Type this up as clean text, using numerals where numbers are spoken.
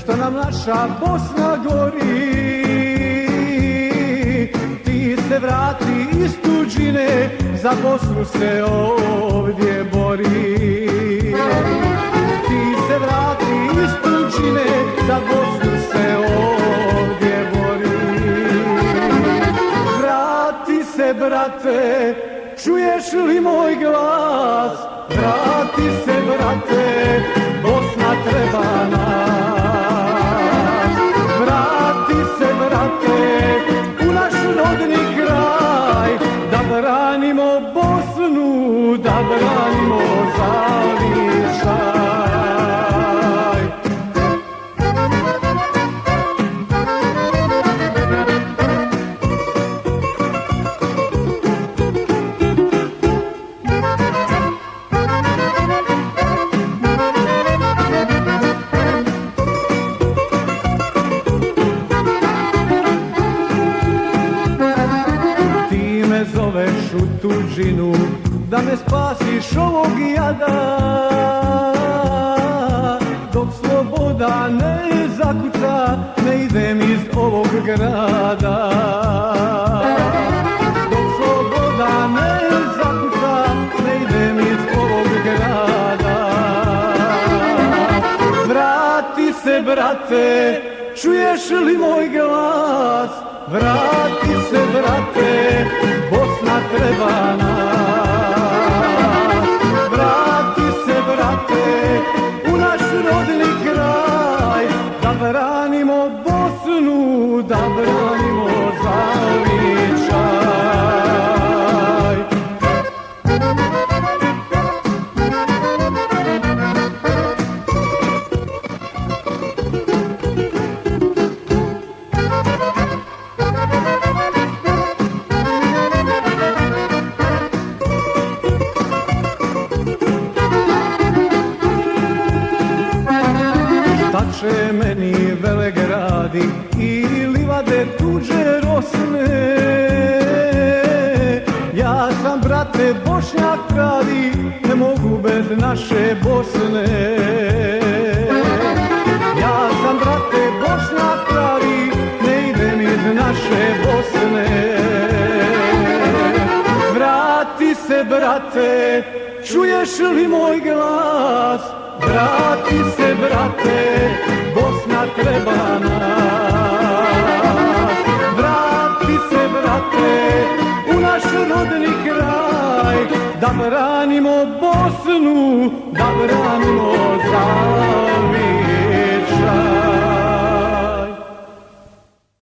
što nam naša Bosna gori. Ti se vrati iz tuđine, za Bosnu se ovdje bori. Ti se vrati iz tuđine, za Bosnu se ovdje bori. Vrati se, brate, čuješ li moj glas? Vrati se, brate, Bosna treba nas. Vrati se, brate, u naš rodni kraj, da branimo Bosnu, da branimo Zavičaj. Zoveš u tuđinu da me spasiš ovog jada, dok sloboda ne zakuca, ne idem iz ovog grada. Dok sloboda ne zakuca, ne idem iz ovog grada. Vrati se, brate, čuješ li moj glas? Vrati se, brate, Bosna treba nas. Vrati se, brate, u naš rodni kraj, da branimo Bosnu, da branimo Zavičaj. Šta će meni velegradi i livade tuđe rosne? Ja sam, brate, Bošnjak pravi, ne mogu bez naše Bosne. Ja sam, brate, Bošnjak pravi, ne idem iz naše Bosne. Vrati se, brate, čuješ li moj glas? Vrati se, brate, Bosna treba nas. Vrati se, brate, u naš rodni kraj, da branimo Bosnu, da branimo Zavičaj.